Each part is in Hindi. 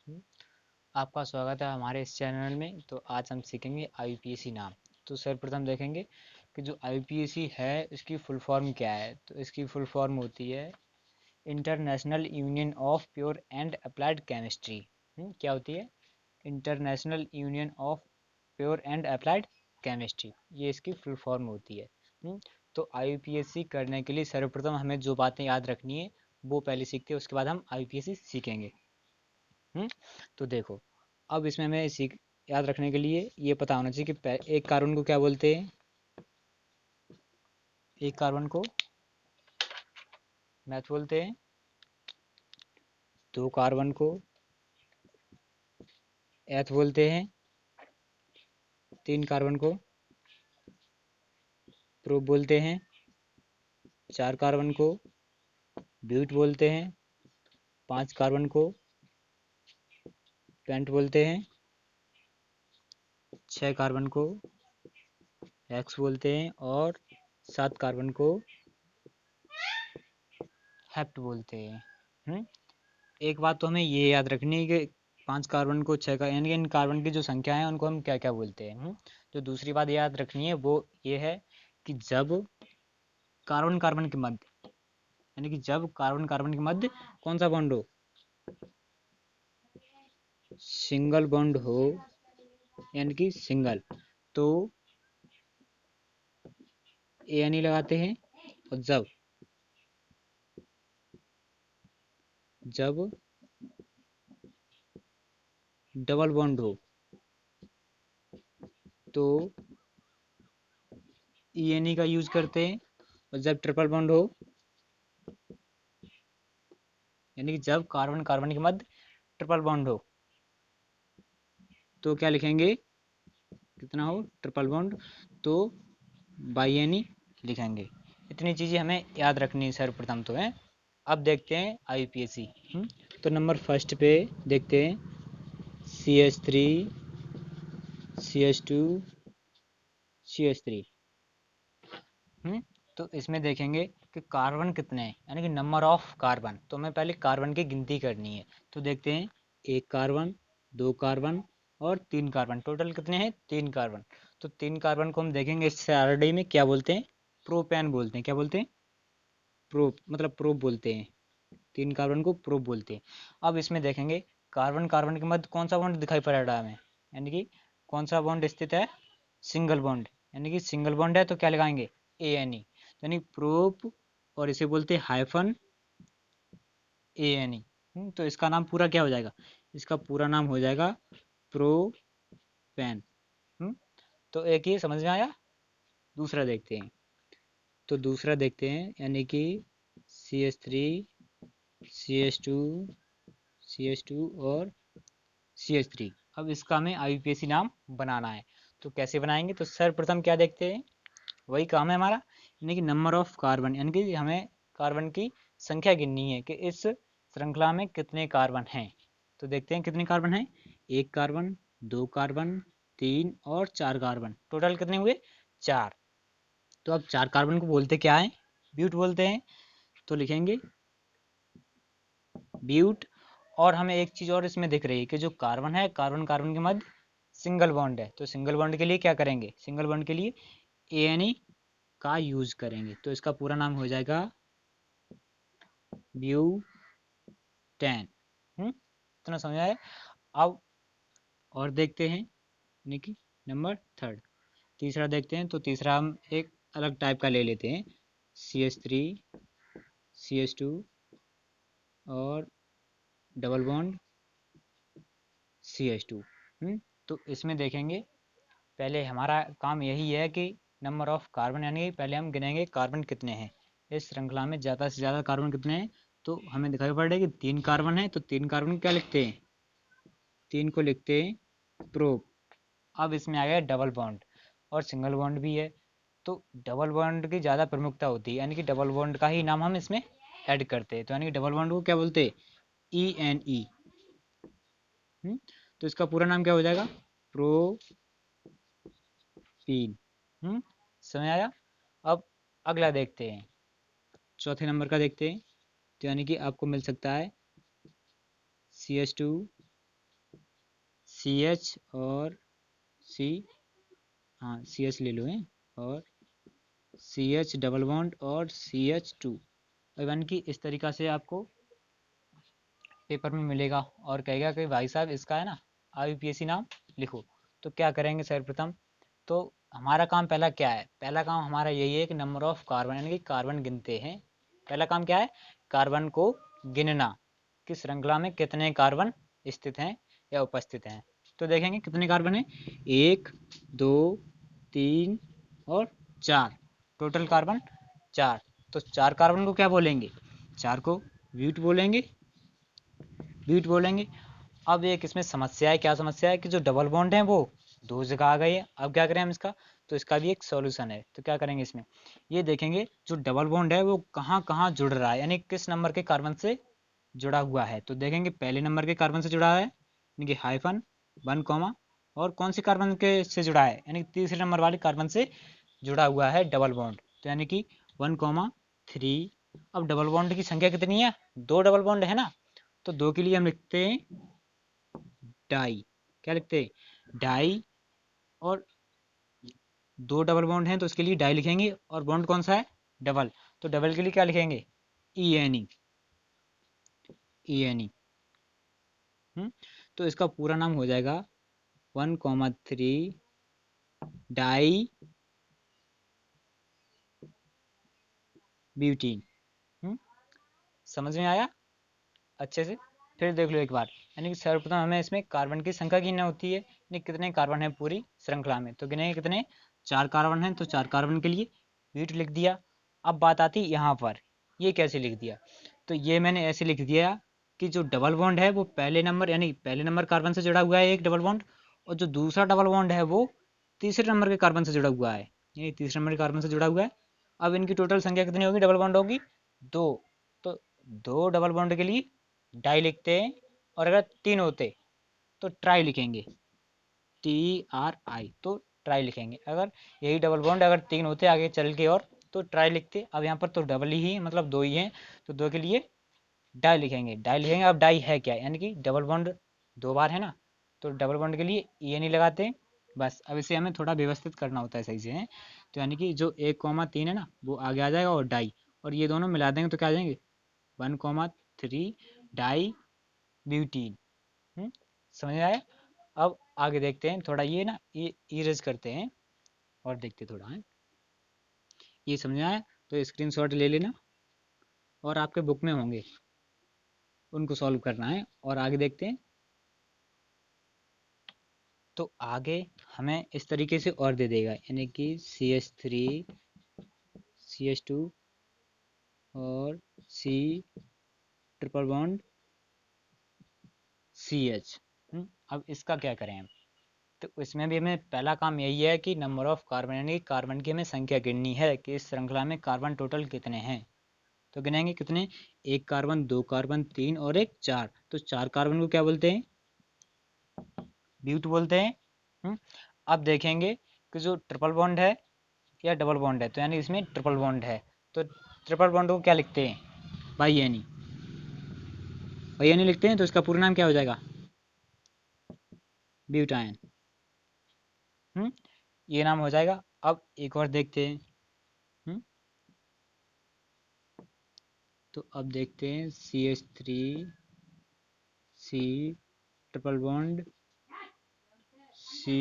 हम्म, आपका स्वागत है हमारे इस चैनल में। तो आज हम सीखेंगे आईपीएसी नाम। तो सर्वप्रथम देखेंगे कि जो आईपीएसी है इसकी फुल फॉर्म क्या है। तो इसकी फुल फॉर्म होती है international union of pure and applied chemistry. क्या होती है? International union of pure and applied chemistry, ये इसकी फुल फॉर्म होती है। तो आईपीएससी करने के लिए सर्वप्रथम हमें जो बातें याद रखनी है वो पहले सीखते हैं, उसके बाद हम आईपीएससी सीखेंगे। हम्म तो देखो, अब इसमें हमें सीख याद रखने के लिए ये पता होना चाहिए कि एक कार्बन को क्या बोलते हैं। एक कार्बन को मैथ बोलते हैं, दो कार्बन को एथ बोलते हैं, तीन कार्बन को प्रोप बोलते हैं, चार कार्बन को ब्यूट बोलते हैं, पांच कार्बन को पेंट बोलते हैं, छह कार्बन को एक्स बोलते हैं और सात कार्बन को हेप्ट बोलते हैं। एक बात तो हमें ये याद रखनी है कि पांच कार्बन को छह का यानी कि इन कार्बन की जो संख्या है उनको हम क्या क्या बोलते हैं। तो दूसरी बात याद रखनी है वो ये है कि जब कार्बन कार्बन के मध्य यानी कि जब कार्बन कार्बन के मध्य कौन सा बॉन्ड हो, सिंगल बॉन्ड हो, यानी कि सिंगल, तो ए लगाते हैं। और जब जब डबल बॉन्ड हो तो ई का यूज करते हैं। और जब ट्रिपल बॉन्ड हो यानी कि जब कार्बन कार्बन के मध्य ट्रिपल बॉन्ड हो तो क्या लिखेंगे, कितना हो ट्रिपल बॉन्ड, तो बाई एन ई लिखेंगे। इतनी चीज़ें हमें याद रखनी है सर्वप्रथम तो है। अब देखते हैं आईपीएसी। तो नंबर फर्स्ट पे देखते हैं CH3 CH2 CH3। तो इसमें देखेंगे कि कार्बन कितने हैं यानी कि नंबर ऑफ कार्बन। तो हमें पहले कार्बन की गिनती करनी है। तो देखते हैं एक कार्बन, दो कार्बन और तीन कार्बन, टोटल कितने हैं, तीन कार्बन। तो तीन कार्बन को हम देखेंगे इससे आरडी में क्या बोलते हैं, प्रोपेन बोलते हैं। क्या बोलते हैं? प्रोप मतलब प्रोप बोलते हैं। तीन कार्बन को प्रोप बोलते हैं। अब इसमें देखेंगे कार्बन कार्बन के मध्य कौन सा बॉन्ड दिखाई पड़ रहा है हमें, यानी कि कौन सा बॉन्ड स्थित है, सिंगल बॉन्ड। यानी कि सिंगल बॉन्ड है तो क्या लगाएंगे, ANE, यानी प्रोप, और इसे बोलते हैं हाइफन ANE। तो इसका नाम पूरा क्या हो जाएगा, इसका पूरा नाम हो जाएगा प्रोपेन। तो एक ये समझ में आया। दूसरा देखते हैं। तो दूसरा देखते हैं यानी कि CH3 CH2 CH2 और CH3। अब इसका हमें आईपीएसी नाम बनाना है। तो कैसे बनाएंगे, तो सर्वप्रथम क्या देखते हैं, वही काम है हमारा, यानी कि नंबर ऑफ कार्बन, यानी कि हमें कार्बन की संख्या गिननी है कि इस श्रृंखला में कितने कार्बन हैं। तो देखते हैं कितने कार्बन हैं, एक कार्बन, दो कार्बन, तीन और चार कार्बन, टोटल कितने हुए, चार। तो अब चार कार्बन को बोलते क्या है, ब्यूट बोलते हैं। तो लिखेंगे ब्यूट। और हमें एक चीज और इसमें दिख रही है कि जो कार्बन है, कार्बन कार्बन के मध्य सिंगल बॉन्ड है। तो सिंगल बॉन्ड के लिए क्या करेंगे, सिंगल बॉन्ड के लिए ANE का यूज करेंगे। तो इसका पूरा नाम हो जाएगा ब्यूटेन। इतना समझ आया। अब और देखते हैं, यानी कि नंबर थर्ड, तीसरा देखते हैं। तो तीसरा हम एक अलग टाइप का ले लेते हैं, CH3 CH2 और डबल बॉन्ड CH2। तो इसमें देखेंगे पहले हमारा काम यही है कि नंबर ऑफ कार्बन, यानी पहले हम गिनेंगे कार्बन कितने हैं इस श्रृंखला में, ज़्यादा से ज़्यादा कार्बन कितने हैं। तो हमें दिखाई पड़ रहा है कि तीन कार्बन है, तो तीन कार्बन क्या लिखते हैं, तीन को लिखते हैं प्रोप। अब इसमें आ गया डबल बॉन्ड और सिंगल बॉन्ड भी है। तो डबल बॉन्ड की ज़्यादा प्रमुखता होती है, यानी कि डबल बॉन्ड का ही नाम हम इसमें ऐड करते हैं। तो यानी कि डबल बॉन्ड को क्या बोलते हैं, ENE। तो इसका पूरा नाम क्या हो जाएगा, प्रोपीन। समझ आया। अब अगला देखते हैं, चौथे नंबर का देखते हैं। तो यानी कि आपको मिल सकता है CH2 CH और C, हाँ CH ले लो हैं, और CH डबल बॉन्ड और CH2। इवन की इस तरीक़ा से आपको पेपर में मिलेगा और कहेगा कि भाई साहब इसका है ना IUPAC नाम लिखो। तो क्या करेंगे सर्वप्रथम, तो हमारा काम पहला क्या है, पहला काम हमारा यही है कि नंबर ऑफ कार्बन यानी कि कार्बन गिनते हैं। पहला काम क्या है, कार्बन को गिनना, कि श्रृंखला में कितने कार्बन स्थित हैं या उपस्थित हैं। तो देखेंगे कितने कार्बन हैं, 1 2 3 और 4, टोटल कार्बन 4। तो 4 कार्बन को क्या बोलेंगे, 4 को ब्यूट बोलेंगे, ब्यूट बोलेंगे। अब एक इसमें समस्या है, क्या समस्या है कि जो डबल बॉन्ड है वो 2 जगह आ गई है। अब क्या करें हम इसका, तो इसका भी एक सॉल्यूशन है। तो क्या करेंगे इसमें, ये देखेंगे जो डबल बॉन्ड है वो कहाँ कहाँ जुड़ रहा है, यानी किस नंबर के कार्बन से जुड़ा हुआ है। तो देखेंगे पहले नंबर के कार्बन से जुड़ा है, यानी कि हाइफन 1 कॉमा, और कौन से कार्बन के से जुड़ा है, यानी कि तीसरे नंबर वाले कार्बन से जुड़ा हुआ है डबल बॉन्ड। तो यानी कि 1 3। अब डबल बॉन्ड की संख्या कितनी है, 2 डबल बॉन्ड है ना, तो 2 के लिए हम लिखते हैं डाई। क्या लिखते हैं, डाई। और 2 डबल बॉन्ड हैं तो इसके लिए डाई लिखेंगे, और बॉन्ड कौन सा है, डबल। तो डबल के लिए क्या लिखेंगे, ENE, ENE। तो इसका पूरा नाम हो जाएगा 1 3 डाई ब्यूटीन। समझ में आया अच्छे से, फिर देख लो एक बार। यानी कि सर्वप्रथम हमें इसमें कार्बन की संख्या गिननी होती है, यानी कितने कार्बन है पूरी श्रृंखला में। तो गिनेंगे कितने, 4 कार्बन हैं, तो 4 कार्बन के लिए ब्यूट लिख दिया। अब बात आती है यहाँ पर, ये कैसे लिख दिया, तो ये मैंने ऐसे लिख दिया कि जो डबल बॉन्ड है वो पहले नंबर, यानी पहले नंबर कार्बन से जुड़ा हुआ है एक डबल बॉन्ड, और जो दूसरा डबल बॉन्ड है वो तीसरे नंबर के कार्बन से जुड़ा हुआ है, यानी तीसरे नंबर के कार्बन से जुड़ा हुआ है। अब इनकी टोटल संख्या कितनी होगी, डबल बॉन्ड होगी 2। तो 2 डबल बॉन्ड के लिए डाई लिखते हैं, और अगर 3 होते तो ट्राई लिखेंगे, TRI। तो ट्राई लिखेंगे, अगर यही डबल बॉन्ड अगर 3 होते आगे चल के और, तो ट्राई लिखते। अब यहाँ पर तो डबल ही है, मतलब 2 ही हैं, तो 2 के लिए डाई लिखेंगे, डाई लिखेंगे। अब डाई है क्या, यानी कि डबल बॉन्ड 2 बार है ना, तो डबल बॉन्ड के लिए ENE लगाते हैं। बस अब इसे हमें थोड़ा व्यवस्थित करना होता है सही से है। तो यानी कि जो 1 3 है ना वो आगे आ जाएगा, और डाई, और ये दोनों मिला देंगे तो क्या आ जाएंगे, 1 3 डाई ब्यूटीन। समझ में आया। अब आगे देखते हैं थोड़ा, ये ना ये इरेज करते हैं और देखते थोड़ा है, ये समझ में आया तो स्क्रीनशॉट ले लेना, और आपके बुक में होंगे, उनको सॉल्व करना है। और आगे देखते हैं, तो आगे हमें इस तरीके से और दे देगा, यानी कि CH3 CH2 और C ट्रिपल बॉन्ड CH। अब इसका क्या करें हम, तो इसमें भी हमें पहला काम यही है कि नंबर ऑफ कार्बन, यानी कार्बन की हमें संख्या गिननी है कि इस श्रृंखला में कार्बन टोटल कितने हैं। तो गिनेंगे कितने, 1 कार्बन 2 कार्बन 3 और एक 4। तो 4 कार्बन को क्या बोलते हैं, ब्यूट बोलते हैं। अब देखेंगे कि जो ट्रिपल बॉन्ड है या डबल बॉन्ड है, तो यानी इसमें ट्रिपल बॉन्ड है, तो ट्रिपल बॉन्ड को क्या लिखते हैं, बाई एनी, बाई एनी लिखते हैं। तो इसका पूरा नाम क्या हो जाएगा, ब्यूटाइन। ये नाम हो जाएगा। अब एक और देखते हैं। हम्म, तो अब देखते हैं CH3 C triple bond C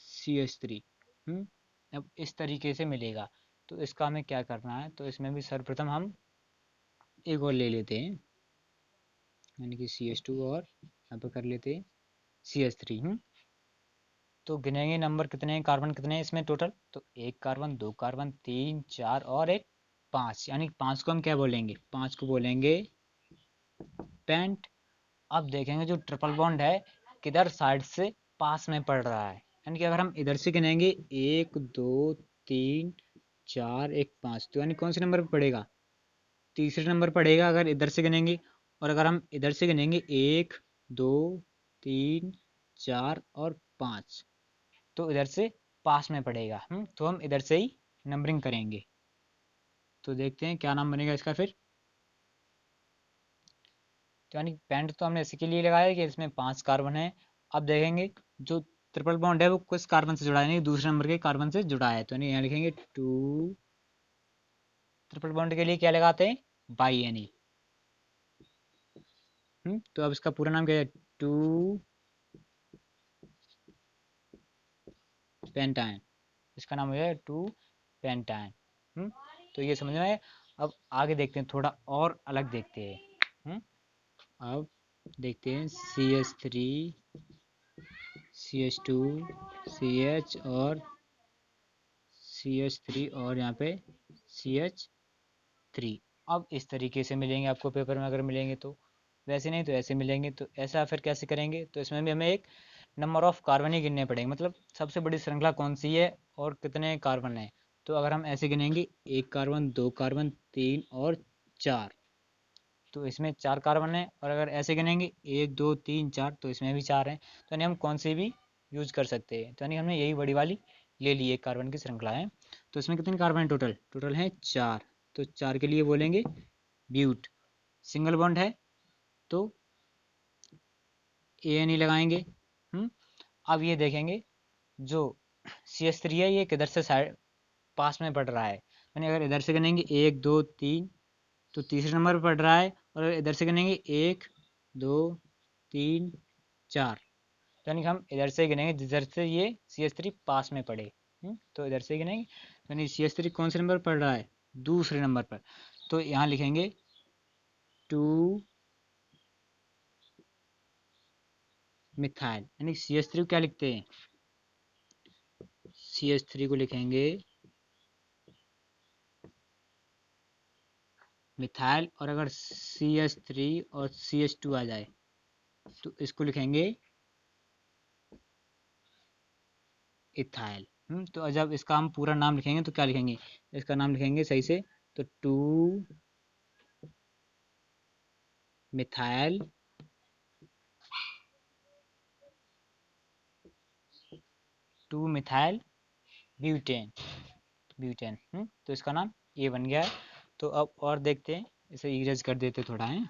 CH3। अब इस तरीके से मिलेगा। तो इसका हमें क्या करना है, तो इसमें भी सर्वप्रथम हम एक और ले लेते हैं, यानी कि CH2, और यहाँ पर कर लेते हैं CH3। तो गिनेंगे नंबर कितने हैं, कार्बन कितने हैं इसमें टोटल, तो 1 कार्बन 2 कार्बन 3 4 और एक 5, यानी 5 को हम क्या बोलेंगे, 5 को बोलेंगे पेंट। अब देखेंगे जो ट्रिपल बॉन्ड है किधर साइड से पास में पड़ रहा है, यानी कि अगर हम इधर से गिनेंगे 1 2 3 4 1 5, तो यानी कौन से नंबर पर पड़ेगा, तीसरे नंबर पड़ेगा अगर इधर से गिनेंगे। और अगर हम इधर से गिनेंगे 1 2 3 4 और 5, तो इधर से पास में पड़ेगा। तो हम इधर से ही नंबरिंग करेंगे। तो देखते हैं क्या नाम बनेगा इसका फिर। यानी पेंट तो हमने इसी के लिए लगाया कि इसमें 5 कार्बन है। अब देखेंगे जो ट्रिपल बॉन्ड है वो किस कार्बन से जुड़ा है, नहीं दूसरे नंबर के कार्बन से जुड़ा है, तो यहाँ लिखेंगे 2। ट्रिपल बॉन्ड के लिए क्या लगाते हैं, बाई एन ई। तो अब इसका पूरा नाम क्या है, 2 पेंटाइन। इसका नाम हो जाए 2 पेंटाइन। तो ये समझ में आया। अब आगे देखते हैं, थोड़ा और अलग देखते हैं। अब देखते हैं CH3 CH2 CH और CH3 और यहाँ पे CH3। अब इस तरीके से मिलेंगे आपको पेपर में, अगर मिलेंगे तो, वैसे नहीं तो ऐसे मिलेंगे। तो ऐसा फिर कैसे करेंगे, तो इसमें भी हमें एक नंबर ऑफ कार्बन ही गिनने पड़ेंगे, मतलब सबसे बड़ी श्रृंखला कौन सी है और कितने कार्बन है। तो अगर हम ऐसे गिनेंगे, 1 कार्बन 2 कार्बन 3 और 4, तो इसमें 4 कार्बन है। और अगर ऐसे गिनेंगे 1 2 3 4, तो इसमें भी 4 हैं। तो यानी हम कौन से भी यूज कर सकते हैं, तो यानी हमने यही बड़ी वाली ले ली, 1 कार्बन की श्रृंखला है। तो इसमें कितने कार्बन है, टोटल टोटल है 4। तो 4 के लिए बोलेंगे ब्यूट। सिंगल बॉन्ड है तो ANE लगाएंगे। अब ये देखेंगे जो CH3 है ये किधर से साइड पास में पड़ रहा है, यानी अगर इधर से गिनेंगे 1 2 3, तो तीसरे नंबर पर पड़ रहा है। और अगर इधर से गिनेंगे 1 2 3 4, तो यानी कि हम इधर से गिनेंगे जिधर से ये CH3 पास में पड़े। तो इधर से गिनेंगे, यानी CH3 कौन से नंबर पर पड़ रहा है, दूसरे नंबर पर। तो यहाँ लिखेंगे 2 मिथाइल, यानी CH3 को क्या लिखते हैं, CH3 को लिखेंगे मिथाइल। और अगर CH3 और CH2 आ जाए तो इसको लिखेंगे इथाइल। तो जब इसका हम पूरा नाम लिखेंगे तो क्या लिखेंगे, इसका नाम लिखेंगे सही से, तो 2 मिथाइल 2 मिथाइल ब्यूटेन। ब्यूटेन। तो इसका नाम ये बन गया है। तो अब और देखते हैं, इसे इरेज कर देते थोड़ा है।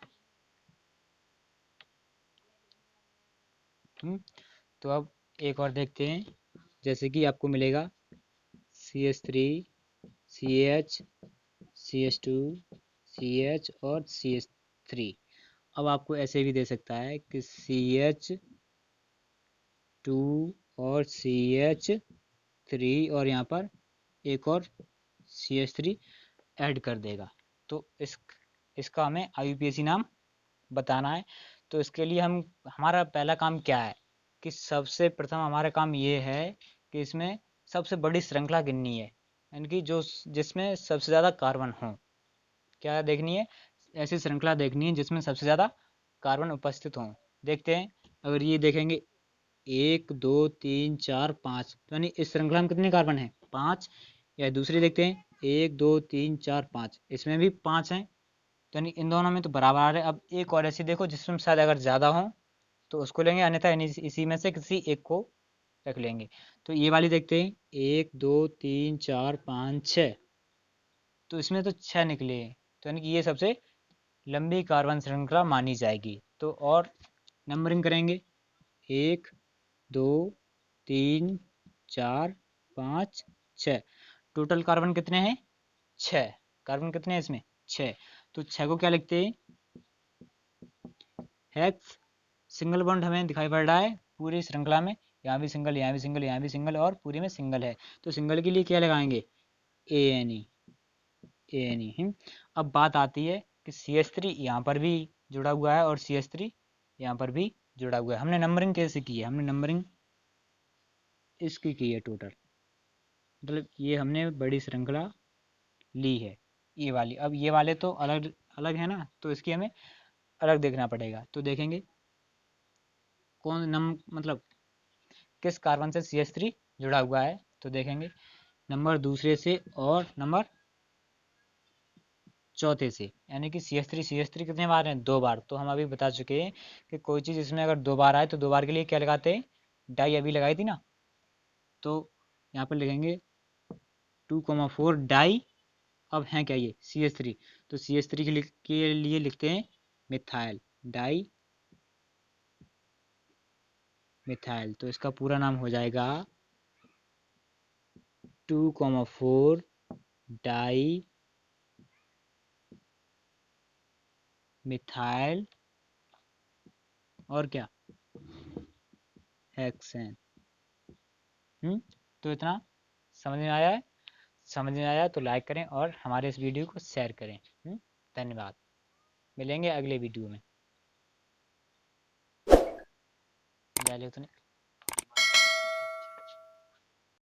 तो अब एक और देखते हैं, जैसे कि आपको मिलेगा CH3 CH CH2 CH और CH3। अब आपको ऐसे भी दे सकता है कि CH2 और CH3 और यहाँ पर एक और CH3 ऐड कर देगा। तो इसका हमें IUPAC नाम बताना है। तो इसके लिए हमारा पहला काम क्या है, कि सबसे प्रथम हमारा काम ये है कि इसमें सबसे बड़ी श्रृंखला गिननी है, यानी कि जो जिसमें सबसे ज़्यादा कार्बन हो। क्या देखनी है, ऐसी श्रृंखला देखनी है जिसमें सबसे ज़्यादा कार्बन उपस्थित हों। देखते हैं, अगर ये देखेंगे 1 2 3 4 5, तो यानी इस श्रृंखला में कितने कार्बन हैं, 5। या दूसरी देखते हैं 1 2 3 4 5, इसमें भी 5 हैं। तो यानी इन दोनों में तो बराबर आ रहे हैं। अब एक और ऐसी देखो जिसमें शायद अगर ज़्यादा हो तो उसको लेंगे, अन्यथा इसी में से किसी एक को रख लेंगे। तो ये वाली देखते हैं 1 2 3 4 5 6, तो इसमें तो 6 निकले। तो यानी कि ये सबसे लंबी कार्बन श्रृंखला मानी जाएगी। तो और नंबरिंग करेंगे, 1 2 3 4 5 6। टोटल कार्बन कितने हैं, 6। कार्बन कितने हैं इसमें, 6। तो 6 को क्या लिखते हैं, हेक्स। सिंगल बॉन्ड हमें दिखाई पड़ रहा है पूरी श्रृंखला में, यहाँ भी सिंगल यहाँ भी सिंगल यहाँ भी सिंगल और पूरी में सिंगल है। तो सिंगल के लिए क्या लगाएंगे, ANE। ANE। अब बात आती है कि CH3 यहाँ पर भी जुड़ा हुआ है और CH3 यहाँ पर भी जुड़ा हुआ है। हमने नंबरिंग कैसे की है, हमने नंबरिंग इसकी की है टोटल, मतलब ये हमने बड़ी श्रृंखला ली है ये वाली। अब ये वाले तो अलग अलग है ना, तो इसकी हमें अलग देखना पड़ेगा। तो देखेंगे कौन मतलब किस कार्बन से CH3 जुड़ा हुआ है। तो देखेंगे नंबर दूसरे से और नंबर चौथे से, यानी कि CH3 कितने बार हैं, 2 बार। तो हम अभी बता चुके हैं कि कोई चीज़ इसमें अगर 2 बार आए तो 2 बार के लिए क्या लगाते हैं, डाई अभी लगाई थी ना। तो यहाँ पर लिखेंगे 2,4 डाई। अब हैं क्या ये CH3, तो CH3 के लिए लिखते हैं मिथाइल। Di methyl. तो इसका पूरा नाम हो जाएगा 2,4 डाई मिथाइल और क्या, हेक्सेन। तो इतना समझ में आया है? समझ में आया तो लाइक करें और हमारे इस वीडियो को शेयर करें। धन्यवाद। मिलेंगे अगले वीडियो में।